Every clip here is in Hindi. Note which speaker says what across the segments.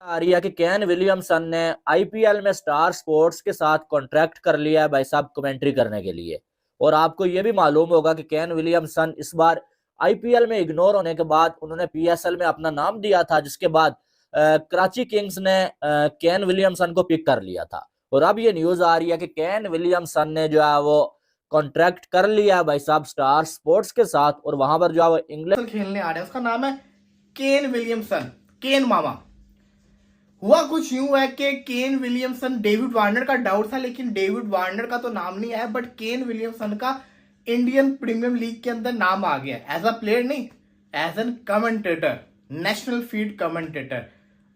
Speaker 1: आ रही है कि केन विलियमसन ने आईपीएल में स्टार स्पोर्ट्स के साथ कॉन्ट्रैक्ट कर लिया है भाई साहब कमेंट्री करने के लिए। और आपको यह भी मालूम होगा कि केन विलियमसन इस बार आईपीएल में इग्नोर होने के बाद उन्होंने पीएसएल में अपना नाम दिया था, जिसके बाद कराची किंग्स ने केन विलियमसन को पिक कर लिया था। और अब ये न्यूज आ रही है कि केन विलियमसन ने जो है वो कॉन्ट्रैक्ट कर लिया है भाई साहब स्टार स्पोर्ट्स के साथ, और वहां पर जो है वो इंग्लैंड
Speaker 2: खेलने आ रहा है। उसका नाम है केन विलियमसन, केन मामा। हुआ कुछ यूं है कि केन विलियमसन, डेविड वार्नर का डाउट था लेकिन डेविड वार्नर का तो नाम नहीं आया, बट केन विलियमसन का इंडियन प्रीमियर लीग के अंदर नाम आ गया एज अ प्लेयर नहीं, as an commentator, national feed commentator.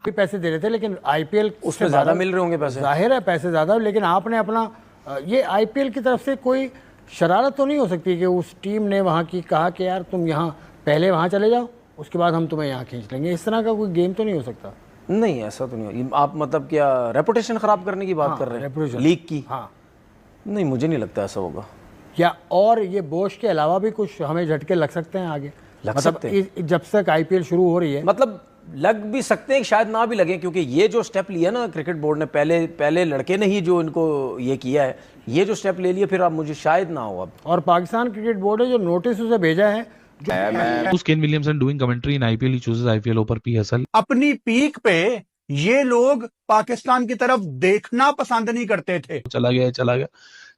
Speaker 3: भी पैसे दे रहे थे लेकिन आईपीएल
Speaker 4: उसमें ज्यादा मिल रहे होंगे पैसे,
Speaker 3: जाहिर है पैसे ज्यादा, लेकिन आपने अपना ये आईपीएल की तरफ से कोई शरारत तो नहीं हो सकती कि उस टीम ने वहाँ की कहा कि यार तुम यहाँ पहले वहाँ चले जाओ उसके बाद हम तुम्हें यहाँ खींच लेंगे, इस तरह का कोई गेम तो नहीं हो सकता?
Speaker 4: नहीं ऐसा तो नहीं हो। आप मतलब क्या रेपुटेशन खराब करने की बात कर रहे हैं लीग की?
Speaker 3: हाँ
Speaker 4: नहीं, मुझे नहीं लगता ऐसा होगा।
Speaker 3: क्या और ये बोश के अलावा भी कुछ हमें झटके लग सकते हैं आगे?
Speaker 4: लग सकते हैं
Speaker 3: जब तक आईपीएल शुरू हो रही है,
Speaker 4: मतलब लग भी सकते हैं, शायद ना भी लगे, क्योंकि ये जो स्टेप लिया ना क्रिकेट बोर्ड ने, पहले लड़के ने ही जो इनको ये किया है, ये जो स्टेप ले लिया, फिर अब मुझे शायद ना हो अब।
Speaker 3: और पाकिस्तान क्रिकेट बोर्ड ने जो नोटिस उसे भेजा है,
Speaker 5: Kane Williamson doing commentary in IPL, he chooses IPL over PSL.
Speaker 6: अपनी पीक पे ये लोग पाकिस्तान की तरफ देखना पसंद नहीं करते थे।
Speaker 5: चला गया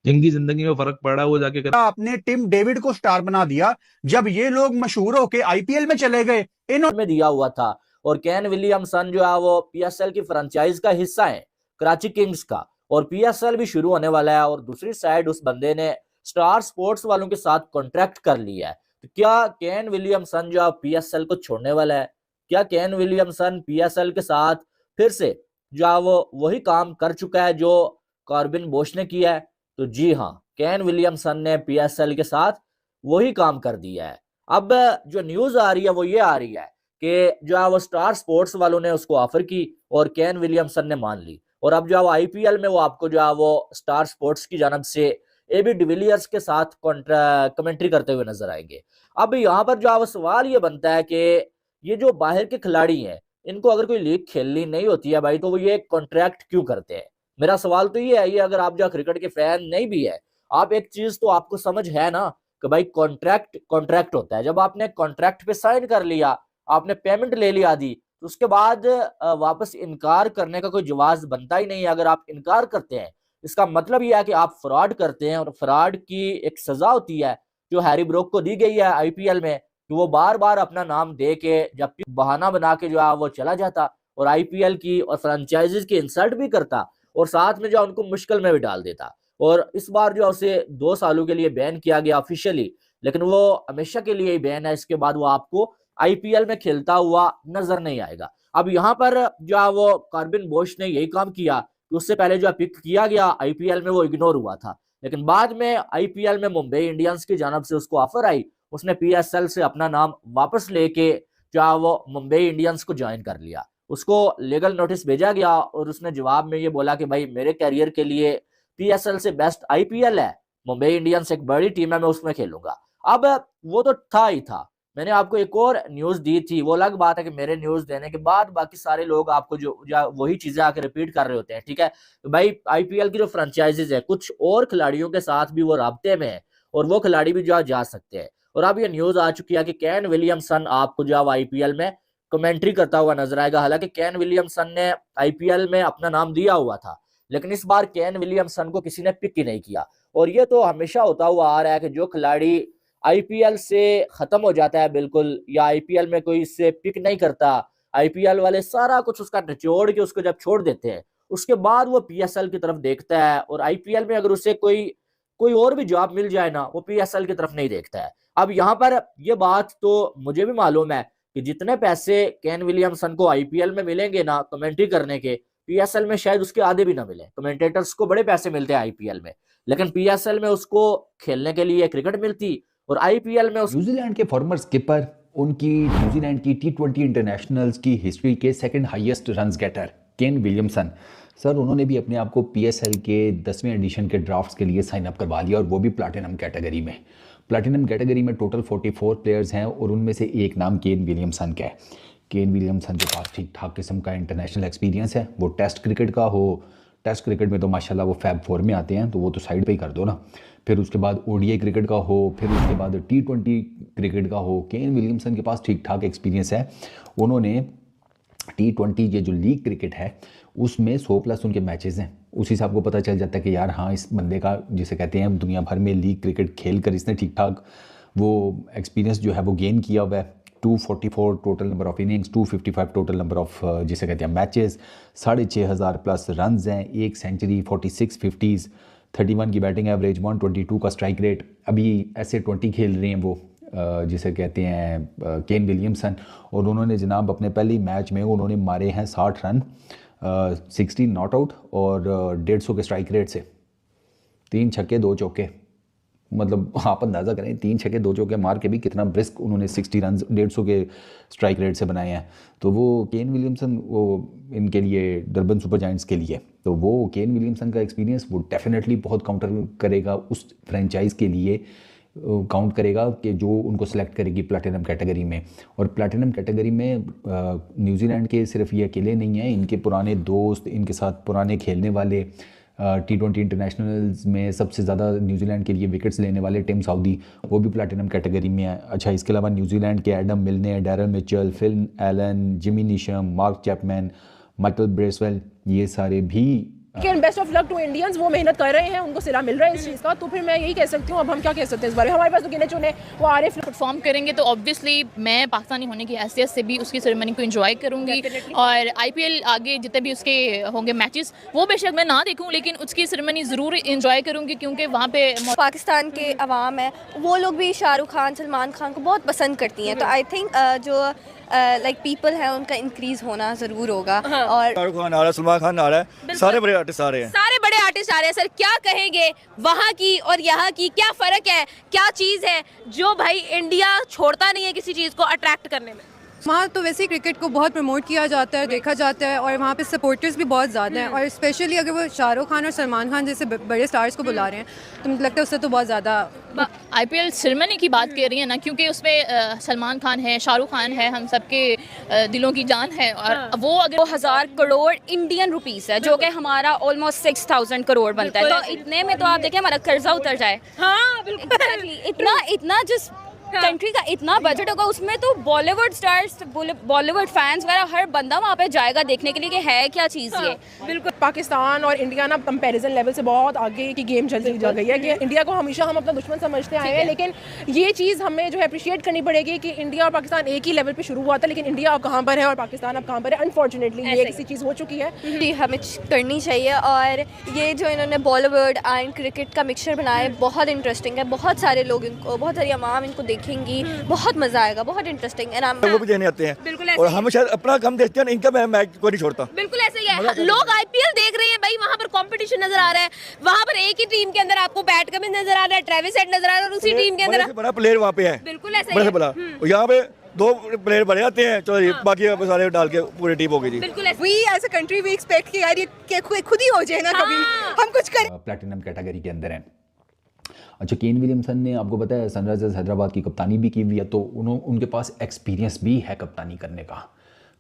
Speaker 5: जिनकी जिंदगी में फर्क पड़ा वो जाके
Speaker 6: आपने टिम डेविड को स्टार बना दिया, जब ये लोग मशहूर होके आईपीएल में चले गए,
Speaker 1: में दिया हुआ था। और केन विलियमसन जो है वो पीएसएल की फ्रेंचाइज का हिस्सा है, कराची किंग्स का, और पीएसएल भी शुरू होने वाला है। और दूसरी साइड उस बंदे ने स्टार स्पोर्ट्स वालों के साथ कॉन्ट्रैक्ट कर लिया है। तो क्या केन विलियमसन जो पीएसएल को छोड़ने वाला है? क्या केन विलियमसन पीएसएल के साथ फिर से जो वो वही काम कर चुका है जो कॉर्बिन बोश ने किया है? तो जी हाँ, केन विलियमसन ने पीएसएल के साथ वही काम कर दिया है। अब जो न्यूज आ रही है वो ये आ रही है कि जो है वो स्टार स्पोर्ट्स वालों ने उसको ऑफर की और केन विलियमसन ने मान ली। और अब जो है वो आईपीएल में वो आपको जो है वो स्टार स्पोर्ट्स की जानब से एबी डिविलियर्स के साथ कमेंट्री करते हुए नजर आएंगे। अब यहाँ पर जो है वो सवाल ये बनता है कि ये जो बाहर के खिलाड़ी हैं, इनको अगर कोई लीग खेलनी नहीं होती है भाई, तो वो ये कॉन्ट्रैक्ट क्यों करते हैं? मेरा सवाल तो ये है, ये अगर आप जो क्रिकेट के फैन नहीं भी है, आप एक चीज तो आपको समझ है ना कि भाई कॉन्ट्रैक्ट होता है। जब आपने कॉन्ट्रैक्ट पे साइन कर लिया, आपने पेमेंट ले ली आधी, तो उसके बाद वापस इनकार करने का कोई जवाब बनता ही नहीं है। अगर आप इनकार करते हैं, इसका मतलब यह है कि आप फ्रॉड करते हैं, और फ्रॉड की एक सजा होती है जो हैरी ब्रोक को दी गई है आईपीएल में, कि वो बार बार अपना नाम दे के जब बहाना बना के जो है वो चला जाता और आईपीएल की और फ्रेंचाइजीज की इंसल्ट भी करता, और साथ में जो उनको मुश्किल में भी डाल देता। और इस बार जो उसे 2 सालों के लिए बैन किया गया ऑफिशियली, लेकिन वो हमेशा के लिए ही बैन है। इसके बाद वो आपको आईपीएल में खेलता हुआ नजर नहीं आएगा। अब यहाँ पर जो वो कॉर्बिन बोश ने यही काम किया कि उससे पहले जो पिक किया गया आईपीएल में वो इग्नोर हुआ था, लेकिन बाद में आईपीएल में मुंबई इंडियंस की जानब से उसको ऑफर आई, उसने पीएसएल से अपना नाम वापस लेके जो वो मुंबई इंडियंस को ज्वाइन कर लिया। उसको लीगल नोटिस भेजा गया और उसने जवाब में ये बोला कि भाई मेरे कैरियर के लिए पीएसएल से बेस्ट आईपीएल है, मुंबई इंडियंस एक बड़ी टीम है, मैं उसमें खेलूंगा। अब वो तो था ही था। मैंने आपको एक और न्यूज दी थी, वो अलग बात है कि मेरे न्यूज देने के बाद बाकी सारे लोग आपको जो वही चीजें आके रिपीट कर रहे होते हैं, ठीक है। तो भाई आईपीएल की जो फ्रेंचाइजीज है, कुछ और खिलाड़ियों के साथ भी वो राब्ते में है और वो खिलाड़ी भी जो जा सकते हैं। और अब ये न्यूज आ चुकी है कि केन विलियमसन आपको जो आईपीएल में कमेंट्री करता हुआ नजर आएगा। हालांकि केन विलियमसन ने आईपीएल में अपना नाम दिया हुआ था, लेकिन इस बार केन विलियमसन को किसी ने पिक ही नहीं किया। और ये तो हमेशा होता हुआ आ रहा है कि जो खिलाड़ी आईपीएल से खत्म हो जाता है बिल्कुल, या आईपीएल में कोई इससे पिक नहीं करता, आईपीएल वाले सारा कुछ उसका निचोड़ के उसको जब छोड़ देते हैं, उसके बाद वो पीएसएल की तरफ देखता है। और आईपीएल में अगर उसे कोई और भी जॉब मिल जाए ना, वो पीएसएल की तरफ नहीं देखता है। अब यहाँ पर ये बात तो मुझे भी मालूम है कि जितने पैसे केन विलियमसन को आईपीएल में मिलेंगे ना कमेंट्री करने के, पीएसएल में शायद उसके आधे भी ना मिले। कमेंटेटर्स को बड़े पैसे मिलते हैं आईपीएल में, लेकिन पीएसएल में उसको खेलने के लिए क्रिकेट मिलती और आईपीएल में
Speaker 7: न्यूजीलैंड के फॉर्मर स्किपर, उनकी न्यूजीलैंड की टी20 इंटरनेशनल्स की हिस्ट्री के second highest runs getter Kane Williamson sir, उन्होंने भी अपने आप को पीएसएल के 10वें एडिशन के ड्राफ्ट्स के लिए साइन अप करवा लिया, और वो भी प्लैटिनम कैटेगरी में। प्लैटिनम कैटेगरी में टोटल 44 प्लेयर्स हैं और उनमें से एक नाम केन विलियमसन का है। केन विलियमसन के पास ठीक ठाक किस्म का इंटरनेशनल एक्सपीरियंस है, वो टेस्ट क्रिकेट का हो, टेस्ट क्रिकेट में तो माशाल्लाह वो फैब 4 में आते हैं, तो वो तो साइड पे ही कर दो ना। फिर उसके बाद ओडीआई क्रिकेट का हो, फिर उसके बाद T20 क्रिकेट का हो, केन विलियमसन के पास ठीक ठाक एक्सपीरियंस है। उन्होंने T20 ये जो लीग क्रिकेट है उसमें 100+ उनके मैचेस हैं, उसी से आपको पता चल जाता है कि यार हाँ इस बंदे का जिसे कहते हैं दुनिया भर में लीग क्रिकेट खेल कर इसने ठीक ठाक वो एक्सपीरियंस जो है वो गेन किया हुआ है। 244 total number of innings, 255 total number of जिसे कहते हैं मैचेस, 6,500+ रन्स हैं, 1 सेंचुरी, 46 50s, 31 की बैटिंग एवरेज, 122 का स्ट्राइक रेट। अभी ऐसे 20 खेल रहे हैं वो जिसे कहते हैं केन विलियमसन, और उन्होंने जनाब अपने पहले ही मैच में उन्होंने मारे हैं 60 रन, 16 नॉट आउट और 150 के स्ट्राइक रेट से, 3 छक्के 2 चौके। मतलब आप अंदाज़ा करें 3 छक्के 2 चौके मार के भी कितना ब्रिस्क उन्होंने 60 रन 150 के स्ट्राइक रेट से बनाए हैं। तो वो केन विलियमसन वो इनके लिए डरबन सुपर जायंट्स के लिए, तो वो केन विलियमसन का एक्सपीरियंस वो डेफिनेटली बहुत काउंटर करेगा उस फ्रेंचाइज के लिए, काउंट करेगा कि जो उनको सेलेक्ट करेगी प्लैटिनम कैटेगरी में। और प्लैटिनम कैटेगरी में न्यूजीलैंड के सिर्फ ये अकेले नहीं हैं, इनके पुराने दोस्त, इनके साथ पुराने खेलने वाले, T20 इंटरनेशनल्स में सबसे ज़्यादा न्यूजीलैंड के लिए विकेट्स लेने वाले टिम साउदी, वो भी प्लैटिनम कैटेगरी में है। अच्छा, इसके अलावा न्यूजीलैंड के Adam Milne, Daryl Mitchell, Phil Allen, Jimmy Neesham, Mark Chapman, Michael Bracewell, ये सारे भी
Speaker 8: लेकिन best of luck to Indians, वो मेहनत कर रहे हैं, उनको सिला मिल रहा है इस चीज़ का। तो फिर मैं यही कह सकती हूँ, अब हम क्या कह सकते हैं इस बारे में, हमारे पास तो गिने चुने वो आरिफ
Speaker 9: परफॉर्म करेंगे तो ऑब्वियसली मैं पाकिस्तानी होने की हैसियत से भी उसकी सेरेमनी को एंजॉय करूंगी। और आईपीएल आगे जितने भी उसके होंगे मैचेस वो बेशक मैं ना देखूं, लेकिन उसकी सेरेमनी ज़रूर एंजॉय करूंगी, क्योंकि वहाँ पे
Speaker 10: पाकिस्तान के अवाम है वो लोग भी शाहरुख खान, सलमान खान को बहुत पसंद करती हैं। तो आई थिंक जो लाइक पीपल है उनका इंक्रीज होना ज़रूर होगा। और
Speaker 11: शाहरुख खान आ रहा है, सलमान खान आ रहा है, सारे बड़े आर्टिस्ट आ रहे हैं,
Speaker 12: सारे बड़े आर्टिस्ट आ रहे हैं। सर क्या कहेंगे वहाँ की और यहाँ की, क्या फ़र्क है, क्या चीज़ है जो भाई इंडिया छोड़ता नहीं है किसी चीज़ को अट्रैक्ट करने में?
Speaker 13: वहाँ तो वैसे ही क्रिकेट को बहुत प्रमोट किया जाता है, देखा जाता है, और वहाँ पे सपोर्टर्स भी बहुत ज़्यादा हैं। और स्पेशली अगर वो शाहरुख खान और सलमान खान जैसे बड़े स्टार्स को बुला रहे हैं तो मुझे लगता है उससे तो बहुत ज़्यादा।
Speaker 9: आईपीएल सेरेमनी की बात कर रही है ना, क्योंकि उसमें सलमान खान है, शाहरुख खान है, हम सबके दिलों की जान है। और वो अगर
Speaker 12: 2,000 करोड़ इंडियन रुपीस है, जो कि हमारा ऑलमोस्ट 6,000 करोड़ बनता है। तो इतने में तो आप देखें हमारा कर्जा उतर जाए।
Speaker 8: हाँ बिल्कुल,
Speaker 12: इतना जिस कंट्री का इतना बजट होगा, उसमें तो बॉलीवुड स्टार्स, बॉलीवुड फैंस वगैरह हर बंदा वहाँ पे जाएगा देखने के लिए कि है क्या चीज़ ये।
Speaker 8: बिल्कुल, पाकिस्तान और इंडिया ना कंपैरिजन लेवल से बहुत आगे की गेम चलती जा गई है कि इंडिया को हमेशा हम अपना दुश्मन समझते आए हैं, लेकिन ये चीज़ हमें जो है अप्रिशिएट करनी पड़ेगी कि इंडिया और पाकिस्तान एक ही लेवल पे शुरू हुआ था, लेकिन इंडिया अब कहाँ पर है और पाकिस्तान अब कहाँ पर है। अनफॉर्चुनेटली ये किसी चीज़ हो चुकी है,
Speaker 10: जी हमें करनी चाहिए। और ये जो इन्होंने बॉलीवुड एंड क्रिकेट का मिक्सचर बनाया है बहुत इंटरेस्टिंग है, बहुत सारे लोग इनको, बहुत सारी आवाम इनको देखेंगी, बहुत मजा आएगा, बहुत इंटरेस्टिंग है।
Speaker 11: वो भी देने आते हैं और हम शायद अपना कम देखते हैं, इनका मैं मैच को नहीं छोड़ता।
Speaker 12: बिल्कुल ऐसे ही है, लोग आईपीएल देख रहे हैं भाई, वहाँ पर कंपटीशन नजर आ रहा है, वहाँ पर एक ही टीम के अंदर आपको बैट कमिंस नजर आ रहा है, ट्रेविस हेड नजर आ रहा है, और उसी टीम के अंदर
Speaker 11: बड़ा प्लेयर वहाँ पे है।
Speaker 12: बिल्कुल ऐसे ही
Speaker 11: बड़ा यहाँ पे 2 प्लेयर बड़े आते हैं, चलो बाकी सारे डाल के पूरी टीम हो गई जी।
Speaker 12: बिल्कुल
Speaker 13: we as a country we expect कि यार ये खुद ही हो जाए ना, कभी हम कुछ करें।
Speaker 7: प्लैटिनम कैटेगरी के अंदर है। अच्छा, केन विलियमसन ने आपको पता है सनराइजर्स हैदराबाद की कप्तानी भी की हुई है, तो उनके पास एक्सपीरियंस भी है कप्तानी करने का।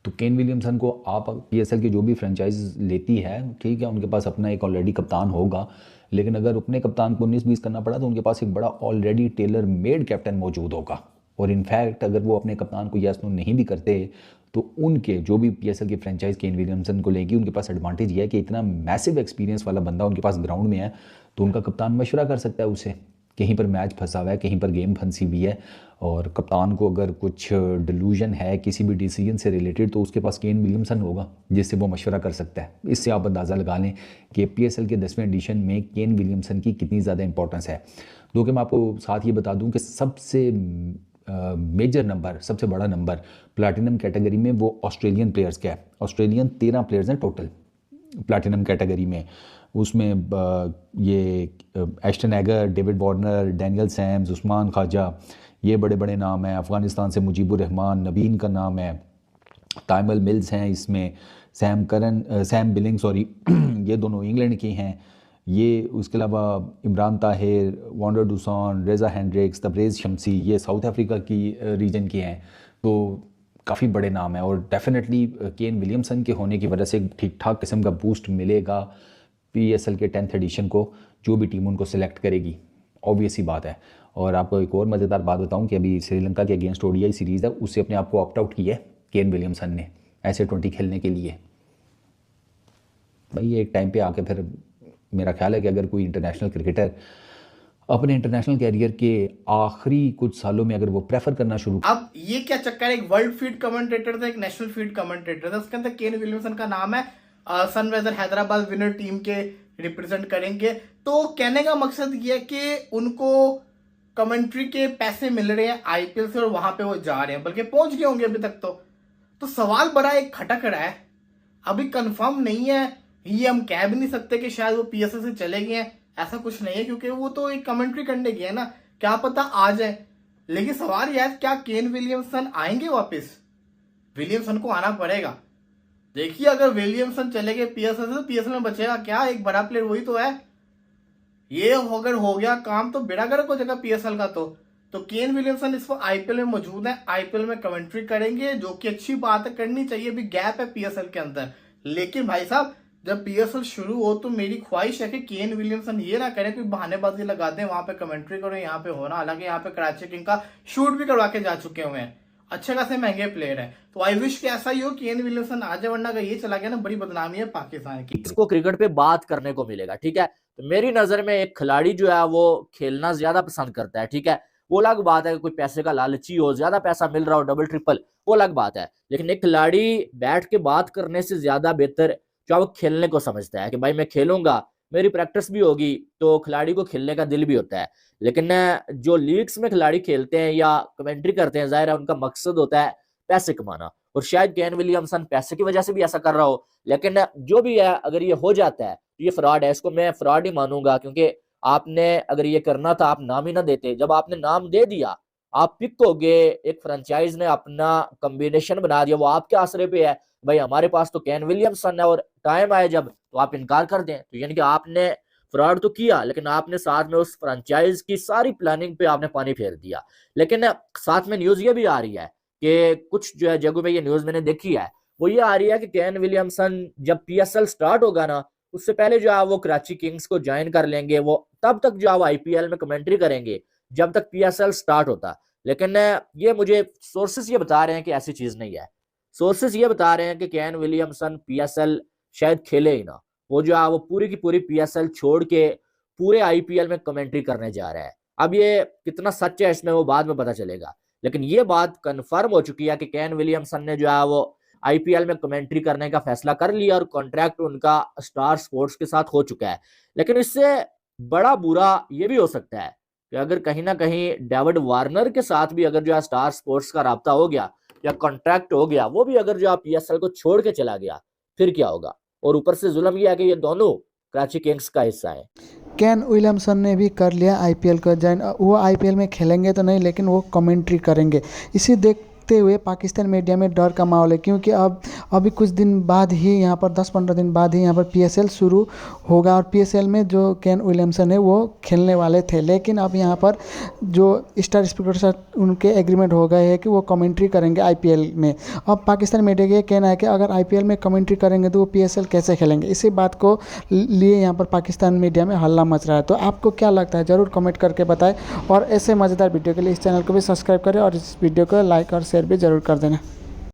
Speaker 7: तो केन विलियमसन को आप PSL की जो भी फ्रेंचाइज लेती है, ठीक है, उनके पास अपना एक ऑलरेडी कप्तान होगा, लेकिन अगर अपने कप्तान को 19-20 करना पड़ा तो उनके पास एक बड़ा ऑलरेडी टेलर मेड कैप्टन मौजूद होगा। और इनफैक्ट अगर वो अपने कप्तान को यस नो नहीं भी करते तो उनके जो भी PSL की फ्रेंचाइज केन विलियमसन को लेगी, उनके पास एडवांटेज ये है कि इतना मैसिव एक्सपीरियंस वाला बंदा उनके पास ग्राउंड में है, तो उनका कप्तान मशवरा कर सकता है उससे, कहीं पर मैच फंसा हुआ है, कहीं पर गेम फंसी हुई है, और कप्तान को अगर कुछ डिल्यूजन है किसी भी डिसीजन से रिलेटेड तो उसके पास केन विलियमसन होगा जिससे वो मशवरा कर सकता है। इससे आप अंदाज़ा लगा लें कि PSL के 10वें एडिशन में केन विलियमसन की कितनी ज़्यादा इंपॉर्टेंस है। तो कि मैं आपको साथ ये बता दूं कि सबसे मेजर नंबर, सबसे बड़ा नंबर प्लैटिनम कैटेगरी में वो ऑस्ट्रेलियन प्लेयर्स का है। ऑस्ट्रेलियन 13 प्लेयर्स हैं टोटल प्लैटिनम कैटेगरी में। उसमें ये Ashton Agar, David Warner, Daniel Sams, Usman Khawaja, ये बड़े बड़े नाम हैं। अफ़गानिस्तान से मुजीबुर रहमान, नबीन का नाम है, ताइमल मिल्स हैं इसमें, सैम बिलिंग ये दोनों इंग्लैंड के हैं। ये उसके अलावा Imran Tahir, van der Dussen, Reeza Hendricks, Tabraiz Shamsi, ये साउथ अफ्रीका की रीजन के हैं। तो काफ़ी बड़े नाम है, और डेफिनेटली केन विलियमसन के होने की वजह से ठीक ठाक किस्म का बूस्ट मिलेगा PSL के 10th एडिशन को, जो भी टीम उनको सिलेक्ट करेगी, ऑब्वियस ही बात है। और आपको एक और मज़ेदार बात बताऊं कि अभी श्रीलंका के अगेंस्ट ODI सीरीज़ है, उससे अपने आप को ऑप्ट आउट किया है केन विलियमसन ने ऐसे 20 खेलने के लिए। भाई एक टाइम पे आके फिर मेरा ख्याल है कि अगर कोई इंटरनेशनल क्रिकेटर अपने इंटरनेशनल कैरियर के आखिरी कुछ सालों में अगर वो प्रेफर करना शुरू,
Speaker 2: अब ये क्या चक्कर है, एक वर्ल्ड फीड कमेंटेटर था, एक नेशनल फीड कमेंटेटर था, उसके अंदर केन विलियमसन का नाम है, सनराइजर हैदराबाद विनर टीम के रिप्रेजेंट करेंगे। तो कहने का मकसद ये है कि उनको कमेंट्री के पैसे मिल रहे हैं IPL से और वहां पे वो जा रहे हैं, बल्कि पहुंच गए होंगे अभी तक। तो सवाल बड़ा एक खटक रहा है, अभी कंफर्म नहीं है, ये हम कह भी नहीं सकते कि शायद वो PSL से चले गए हैं, ऐसा कुछ नहीं है, क्योंकि वो तो एक कमेंट्री करने गए ना, क्या पता आ जाए। लेकिन सवाल यह है क्या केन विलियमसन आएंगे वापस? विलियमसन को आना पड़ेगा। देखिए अगर विलियमसन चले गए PSL से तो PSL में बचेगा क्या? एक बड़ा प्लेयर वही तो है। ये अगर हो गया काम तो बेड़ा गर्क हो जाएगा PSL का। तो केन विलियमसन इस वक्त IPL में मौजूद है, IPL में कमेंट्री करेंगे, जो कि अच्छी बात है, करनी चाहिए। अभी गैप है PSL के अंदर, लेकिन भाई साहब जब PSL शुरू हो तो मेरी ख्वाहिश है कि केन विलियमसन ये ना करे कोई बहानेबाजी लगा दें, वहां पे कमेंट्री करो, यहाँ पे होना। हालांकि यहाँ पे कराची किंग का शूट भी करवा के जा चुके हुए हैं, अच्छे खासे महंगे प्लेयर है। तो आई विश कि ऐसा ही हो, केन विलियमसन आ जाए, वरना अगर ये चला गया ना बड़ी बदनामी है पाकिस्तान की।
Speaker 1: इसको क्रिकेट पे बात करने को मिलेगा, ठीक है। तो मेरी नजर में एक खिलाड़ी जो है वो खेलना ज्यादा पसंद करता है, ठीक है। वो अलग बात है कि कोई पैसे का लालची हो, ज्यादा पैसा मिल रहा हो, डबल ट्रिपल, वो अलग बात है। लेकिन एक खिलाड़ी बैठ के बात करने से ज्यादा बेहतर जो वो खेलने को समझता है कि भाई मैं खेलूंगा, मेरी प्रैक्टिस भी होगी, तो खिलाड़ी को खेलने का दिल भी होता है। लेकिन जो लीग्स में खिलाड़ी खेलते हैं या कमेंट्री करते हैं, जाहिर है उनका मकसद होता है पैसे कमाना, और शायद केन विलियमसन पैसे की वजह से भी ऐसा कर रहा हो। लेकिन जो भी है, अगर ये हो जाता है तो ये फ्रॉड है, इसको मैं फ्रॉड ही मानूंगा। क्योंकि आपने अगर ये करना था, आप नाम ही ना देते। जब आपने नाम दे दिया, आप पिक हो गए, एक फ्रेंचाइज ने अपना कॉम्बिनेशन बना दिया, वो आपके आसरे पे है, भाई हमारे पास तो केन विलियमसन है, और टाइम आए जब तो आप इनकार कर दें, तो यानी कि आपने फ्रॉड तो किया, लेकिन आपने साथ में उस फ्रेंचाइज की सारी प्लानिंग पे आपने पानी फेर दिया। लेकिन साथ में न्यूज ये भी आ रही है कि कुछ जो है जगहों पे ये न्यूज मैंने देखी है, वो ये आ रही है कि केन विलियमसन जब PSL स्टार्ट होगा ना, उससे पहले जो है वो कराची किंग्स को ज्वाइन कर लेंगे। वो तब तक जो है वो IPL में कमेंट्री करेंगे जब तक PSL स्टार्ट होता। लेकिन ये मुझे सोर्सेस ये बता रहे हैं कि ऐसी चीज नहीं है। सोर्सेस ये बता रहे हैं कि केन विलियमसन PSL शायद खेले ही ना, वो जो है वो पूरी की पूरी PSL छोड़ के पूरे IPL में कमेंट्री करने जा रहा है। अब ये कितना सच है इसमें वो बाद में पता चलेगा, लेकिन ये बात कंफर्म हो चुकी है कि केन विलियमसन ने जो है वो IPL में कमेंट्री करने का फैसला कर लिया, और कॉन्ट्रैक्ट उनका स्टार स्पोर्ट्स के साथ हो चुका है। लेकिन इससे बड़ा बुरा ये भी हो सकता है कि अगर कहीं ना कहीं डेविड वार्नर के साथ भी अगर जो है स्टार स्पोर्ट्स का राब्ता हो गया या कॉन्ट्रैक्ट हो गया, वो भी अगर जो है PSL को छोड़ के चला गया, फिर क्या होगा? और ऊपर से जुल्म यह है कि ये दोनों कराची किंग्स का हिस्सा है।
Speaker 14: केन विलियमसन ने भी कर लिया IPL का ज्वाइन। वो IPL में खेलेंगे तो नहीं, लेकिन वो कमेंट्री करेंगे। इसी देखते हुए पाकिस्तान मीडिया में डर का माहौल है, क्योंकि अभी कुछ दिन बाद ही यहाँ पर 10-15 दिन बाद ही यहाँ पर PSL शुरू होगा, और PSL में जो केन विलियमसन है वो खेलने वाले थे। लेकिन अब यहाँ पर जो स्टार स्पीकर के साथ उनके एग्रीमेंट हो गए हैं कि वो कमेंट्री करेंगे IPL में। अब पाकिस्तान मीडिया का ये कहना है कि अगर IPL में कमेंट्री करेंगे तो वो PSL कैसे खेलेंगे। इसी बात को लिए यहाँ पर पाकिस्तान मीडिया में हल्ला मच रहा है। तो आपको क्या लगता है, ज़रूर कमेंट करके बताएं, और ऐसे मज़ेदार वीडियो के लिए इस चैनल को भी सब्सक्राइब करें और इस वीडियो को लाइक और शेयर भी ज़रूर कर देना।